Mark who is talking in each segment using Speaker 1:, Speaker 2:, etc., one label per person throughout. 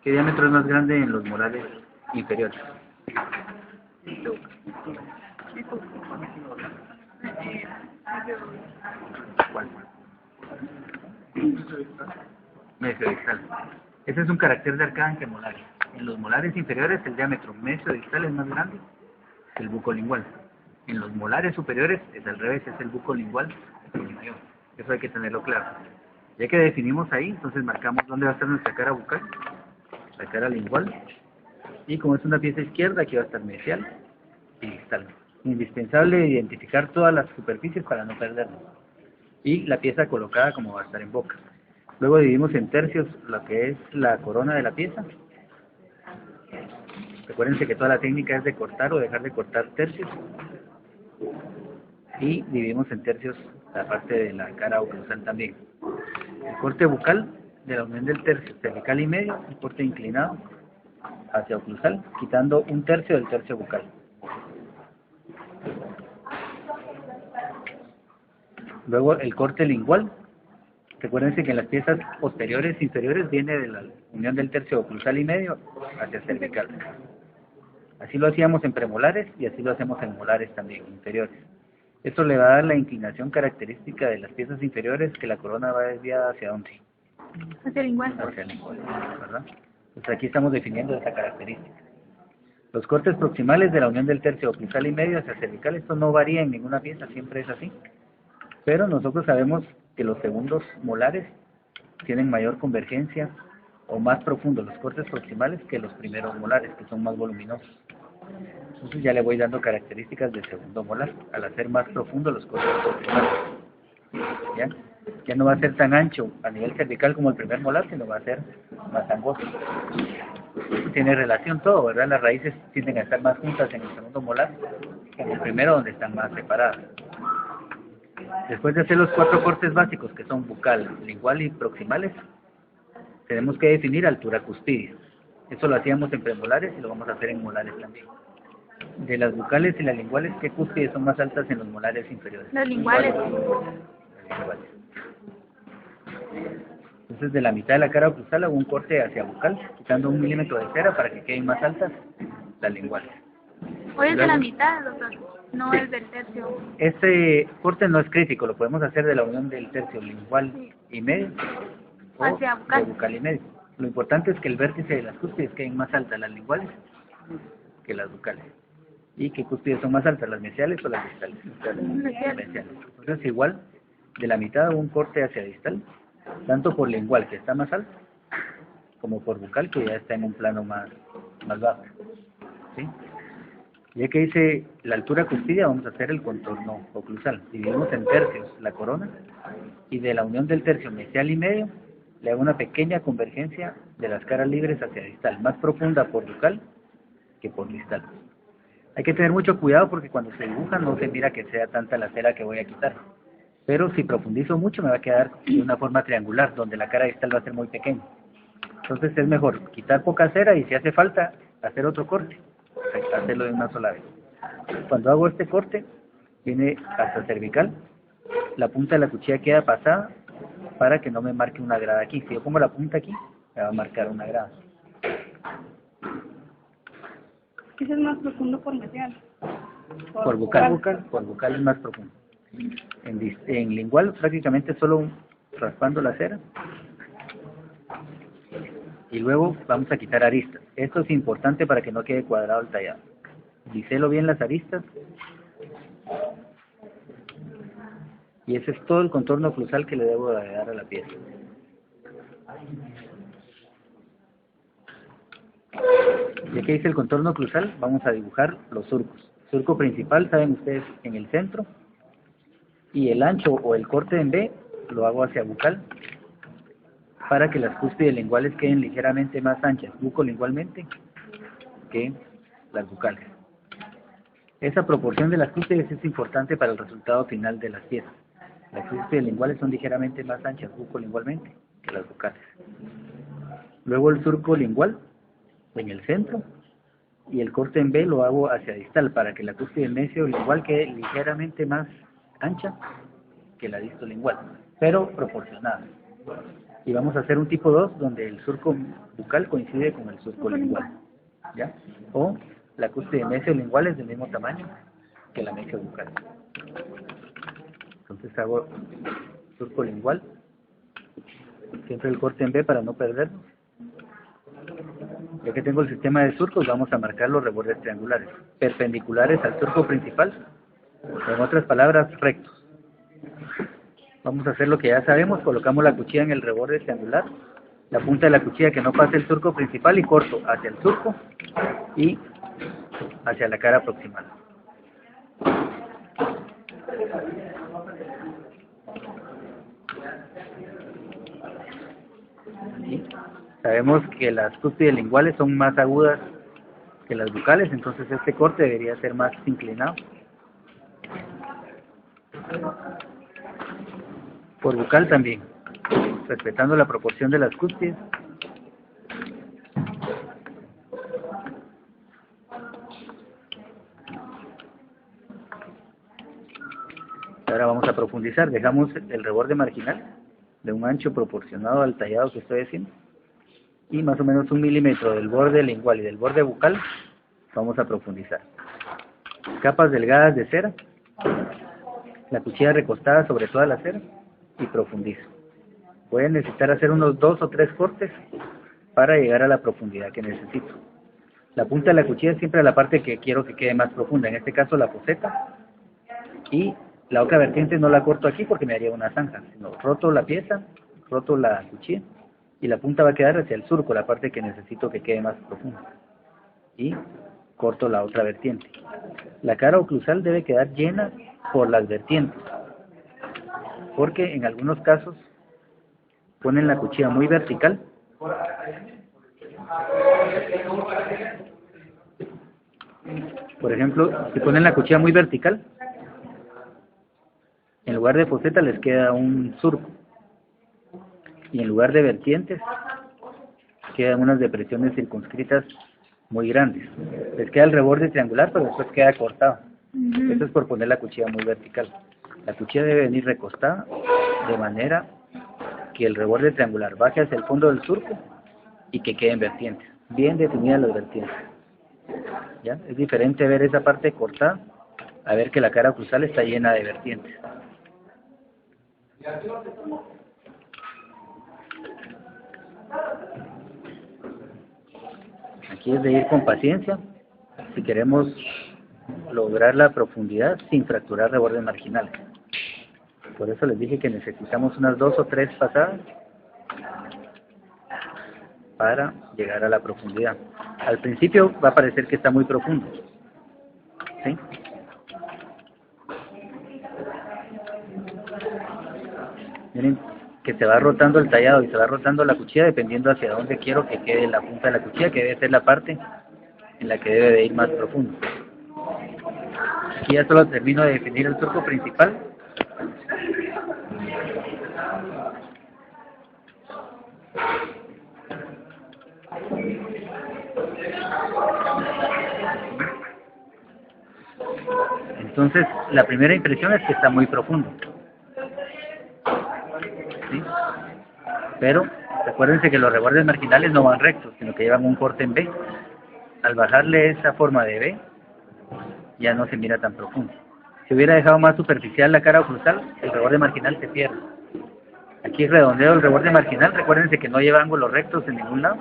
Speaker 1: ¿Qué diámetro es más grande en los molares inferiores? ¿Cuál? Mesiodistal. Ese es un carácter de arcángel molares. En los molares inferiores el diámetro mesiodistal es más grande que el bucolingual. En los molares superiores es al revés, es el bucolingual el mayor. Eso hay que tenerlo claro. Ya que definimos ahí, entonces marcamos dónde va a estar nuestra cara bucal, la cara lingual, y como es una pieza izquierda, aquí va a estar mesial y distal. Indispensable identificar todas las superficies para no perdernos. Y la pieza colocada como va a estar en boca. Luego dividimos en tercios lo que es la corona de la pieza. Recuérdense que toda la técnica es de cortar o dejar de cortar tercios. Y dividimos en tercios la parte de la cara oclusal también. El corte bucal de la unión del tercio cervical y medio, un corte inclinado hacia oclusal, quitando un tercio del tercio bucal. Luego el corte lingual. Recuérdense que en las piezas posteriores e inferiores viene de la unión del tercio oclusal y medio hacia cervical. Así lo hacíamos en premolares y así lo hacemos en molares también, inferiores. Esto le va a dar la inclinación característica de las piezas inferiores, que la corona va desviada hacia dónde.
Speaker 2: Hacia el lingual.
Speaker 1: Hacia el lingual, ¿verdad? Pues aquí estamos definiendo esa característica. Los cortes proximales de la unión del tercio oclusal y medio hacia cervical, esto no varía en ninguna pieza, siempre es así. Pero nosotros sabemos que los segundos molares tienen mayor convergencia o más profundos los cortes proximales que los primeros molares, que son más voluminosos. Entonces ya le voy dando características del segundo molar, al hacer más profundo los cortes proximales. ¿Ya? Ya no va a ser tan ancho a nivel cervical como el primer molar, sino va a ser más angosto. Tiene relación todo, ¿verdad? Las raíces tienden a estar más juntas en el segundo molar que en el primero, donde están más separadas. Después de hacer los 4 cortes básicos, que son bucal, lingual y proximales, tenemos que definir altura cuspidia. Eso lo hacíamos en premolares y lo vamos a hacer en molares también. De las bucales y las linguales, ¿qué cúspides son más altas en los molares inferiores?
Speaker 2: Los linguales.
Speaker 1: Las linguales. Entonces, de la mitad de la cara oclusal hago un corte hacia bucal, quitando 1 milímetro de cera para que queden más altas las linguales.
Speaker 2: ¿O es de la mitad, doctor? No
Speaker 1: Sí.
Speaker 2: es del tercio.
Speaker 1: Este corte no es crítico, lo podemos hacer de la unión del tercio lingual y medio o
Speaker 2: Hacia bucal.
Speaker 1: de bucal y medio. Lo importante es que el vértice de las cúspides queden más altas las linguales que las bucales. ¿Y qué cúspides son más altas, las mesiales o las distales?
Speaker 2: Mesiales.
Speaker 1: Entonces igual, de la mitad hago un corte hacia distal, tanto por lingual, que está más alto, como por bucal, que ya está en un plano más bajo. ¿Sí? Ya que hice la altura cuspidia, vamos a hacer el contorno oclusal. Dividimos en tercios la corona y de la unión del tercio mesial y medio le hago una pequeña convergencia de las caras libres hacia distal, más profunda por bucal que por distal. Hay que tener mucho cuidado porque cuando se dibuja no se mira que sea tanta la cera que voy a quitar. Pero si profundizo mucho me va a quedar de una forma triangular, donde la cara distal va a ser muy pequeña. Entonces es mejor quitar poca cera y si hace falta hacer otro corte, hacerlo de una sola vez. Cuando hago este corte, viene hasta cervical, la punta de la cuchilla queda pasada para que no me marque una grada aquí. Si yo pongo la punta aquí, me va a marcar una grada.
Speaker 2: Ese es más profundo por mesial.
Speaker 1: Por bucal es más profundo. En lingual prácticamente solo raspando la cera. Y luego vamos a quitar aristas. Esto es importante para que no quede cuadrado el tallado. Biselo bien las aristas. Y ese es todo el contorno oclusal que le debo de dar a la pieza. Ya que hice el contorno oclusal, vamos a dibujar los surcos. Surco principal, saben ustedes, en el centro. Y el ancho o el corte en B lo hago hacia bucal, para que las cúspides linguales queden ligeramente más anchas, bucolingualmente, que las bucales. Esa proporción de las cúspides es importante para el resultado final de las piezas. Las cúspides linguales son ligeramente más anchas, bucolingualmente, que las bucales. Luego el surco lingual, en el centro, y el corte en B lo hago hacia distal, para que la cúspide mesiolingual quede ligeramente más ancha que la distolingual, pero proporcionada. Y vamos a hacer un tipo 2 donde el surco bucal coincide con el surco lingual, ¿ya? O la cúspide mesiolingual es del mismo tamaño que la mesiobucal. Entonces hago surco lingual, siempre el corte en B para no perderlo. Ya que tengo el sistema de surcos, vamos a marcar los rebordes triangulares, perpendiculares al surco principal, en otras palabras, rectos. Vamos a hacer lo que ya sabemos, colocamos la cuchilla en el reborde triangular, la punta de la cuchilla que no pase el surco principal y corto hacia el surco y hacia la cara proximal. ¿Sí? Sabemos que las cúspides linguales son más agudas que las bucales, entonces este corte debería ser más inclinado. Por bucal también, respetando la proporción de las cúspides. Ahora vamos a profundizar, dejamos el reborde marginal de un ancho proporcionado al tallado que estoy haciendo y más o menos 1 milímetro del borde lingual y del borde bucal vamos a profundizar. Capas delgadas de cera, la cuchilla recostada sobre toda la cera y profundizo. Voy a necesitar hacer unos 2 o 3 cortes para llegar a la profundidad que necesito. La punta de la cuchilla es siempre la parte que quiero que quede más profunda, en este caso la foseta, y la otra vertiente no la corto aquí porque me haría una zanja, sino roto la pieza, roto la cuchilla y la punta va a quedar hacia el surco, la parte que necesito que quede más profunda, y corto la otra vertiente. La cara oclusal debe quedar llena por las vertientes, porque en algunos casos ponen la cuchilla muy vertical por ejemplo, si ponen la cuchilla muy vertical, en lugar de foseta les queda un surco y en lugar de vertientes quedan unas depresiones circunscritas muy grandes. Les queda el reborde triangular, pero después queda cortado. Eso es por poner la cuchilla muy vertical. La cuchilla debe venir recostada de manera que el reborde triangular baje hacia el fondo del surco y que queden vertientes, bien definidas las vertientes. ¿Ya? Es diferente ver esa parte cortada a ver que la cara oclusal está llena de vertientes. Aquí es de ir con paciencia si queremos lograr la profundidad sin fracturar rebordes marginales. Por eso les dije que necesitamos unas 2 o 3 pasadas para llegar a la profundidad. Al principio va a parecer que está muy profundo, ¿sí? Miren que se va rotando el tallado y se va rotando la cuchilla dependiendo hacia dónde quiero que quede la punta de la cuchilla, que debe ser la parte en la que debe de ir más profundo. Aquí ya solo termino de definir el surco principal. Entonces, la primera impresión es que está muy profundo, ¿sí? Pero recuérdense que los rebordes marginales no van rectos, sino que llevan un corte en B. Al bajarle esa forma de B, ya no se mira tan profundo. Si hubiera dejado más superficial la cara oclusal, el reborde marginal se pierde. Aquí redondeo el reborde marginal, recuérdense que no lleva ángulos rectos en ningún lado.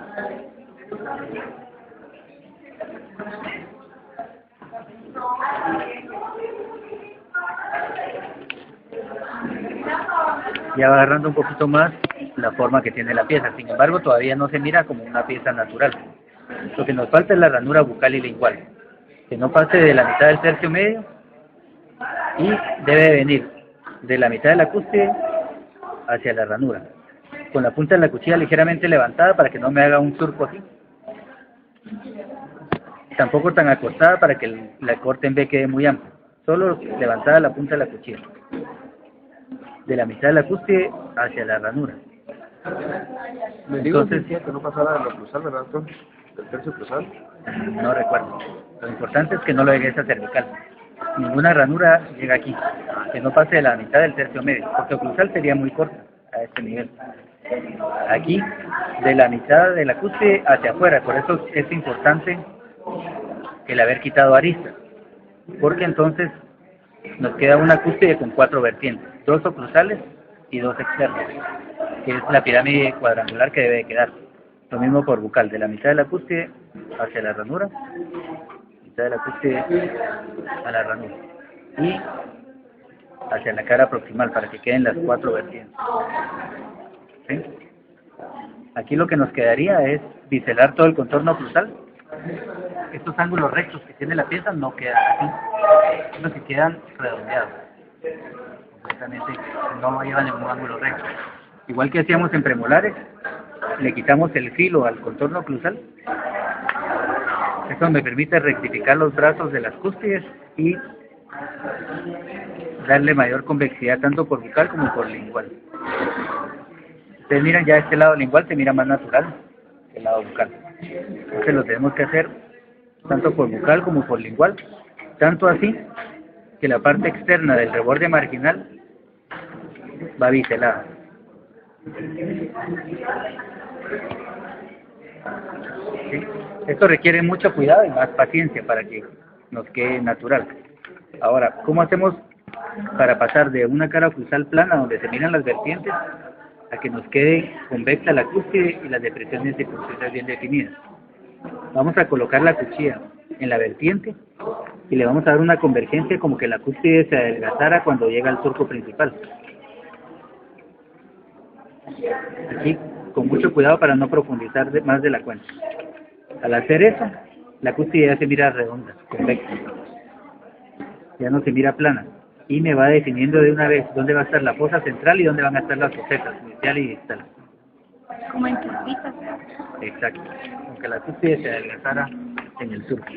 Speaker 1: Ya va agarrando un poquito más la forma que tiene la pieza, sin embargo todavía no se mira como una pieza natural. Lo que nos falta es la ranura bucal y lingual, que no pase de la mitad del tercio medio y debe venir de la mitad de la cúspide hacia la ranura, con la punta de la cuchilla ligeramente levantada para que no me haga un surco así, tampoco tan acostada para que la corte en B quede muy amplia, solo levantada la punta de la cuchilla, de la mitad de la cúspide hacia la ranura.
Speaker 3: Entonces, que no pasara lo cruzal, ¿verdad, doctor? ¿Del tercio cruzal?
Speaker 1: No recuerdo. Lo importante es que no lo llegue a esa cervical. Ninguna ranura llega aquí. Que no pase de la mitad del tercio medio, porque oclusal sería muy corta a este nivel. Aquí, de la mitad de la cúspide hacia afuera. Por eso es importante el haber quitado aristas, porque entonces nos queda una cúspide con 4 vertientes, 2 oclusales y 2 externas, que es la pirámide cuadrangular que debe de quedar. Lo mismo por bucal, de la mitad de la cúspide hacia la ranura, mitad de la cúspide a la ranura, y hacia la cara proximal para que queden las 4 vertientes. ¿Sí? Aquí lo que nos quedaría es biselar todo el contorno oclusal. Estos ángulos rectos que tiene la pieza no quedan así, sino que quedan redondeados. Completamente no llevan ningún ángulo recto. Igual que hacíamos en premolares, le quitamos el filo al contorno oclusal. Esto me permite rectificar los brazos de las cúspides y darle mayor convexidad tanto por bucal como por lingual. Ustedes miran ya este lado lingual se mira más natural que el lado bucal. Entonces lo tenemos que hacer tanto por bucal como por lingual, tanto así que la parte externa del reborde marginal va biselada. ¿Sí? Esto requiere mucho cuidado y más paciencia para que nos quede natural. Ahora, ¿cómo hacemos para pasar de una cara oclusal plana donde se miran las vertientes a que nos quede convexa la cúspide y las depresiones circunflexas bien definidas? Vamos a colocar la cuchilla en la vertiente y le vamos a dar una convergencia como que la cúspide se adelgazara cuando llega al surco principal. Aquí, con mucho cuidado para no profundizar más de la cuenta. Al hacer eso, la cúspide ya se mira redonda, convexa. Ya no se mira plana. Y me va definiendo de una vez dónde va a estar la fosa central y dónde van a estar las fosetas, inicial y distal.
Speaker 2: Como en chispitas.
Speaker 1: Exacto, aunque la cúspide se adelgazara en el surco.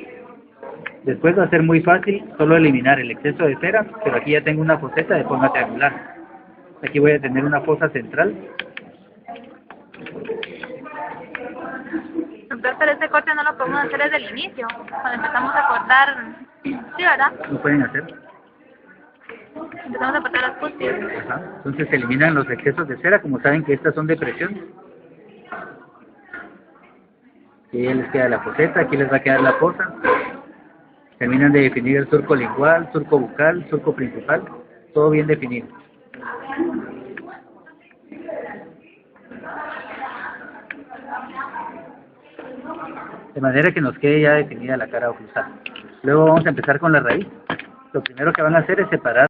Speaker 1: Después va a ser muy fácil solo eliminar el exceso de cera, pero aquí ya tengo una foseta de forma triangular. Aquí voy a tener una fosa central.
Speaker 2: Pero este corte no lo podemos hacer desde el inicio, cuando empezamos a cortar, sí, ¿verdad?
Speaker 1: Lo pueden hacer.
Speaker 2: Empezamos a cortar las cúspides.
Speaker 1: Ajá. Entonces se eliminan los excesos de cera, como saben que estas son de presión. Y ahí les queda la foseta, aquí les va a quedar la fosa. Terminan de definir el surco lingual, surco bucal, surco principal, todo bien definido. De manera que nos quede ya definida la cara oclusal. Luego vamos a empezar con la raíz. Lo primero que van a hacer es separar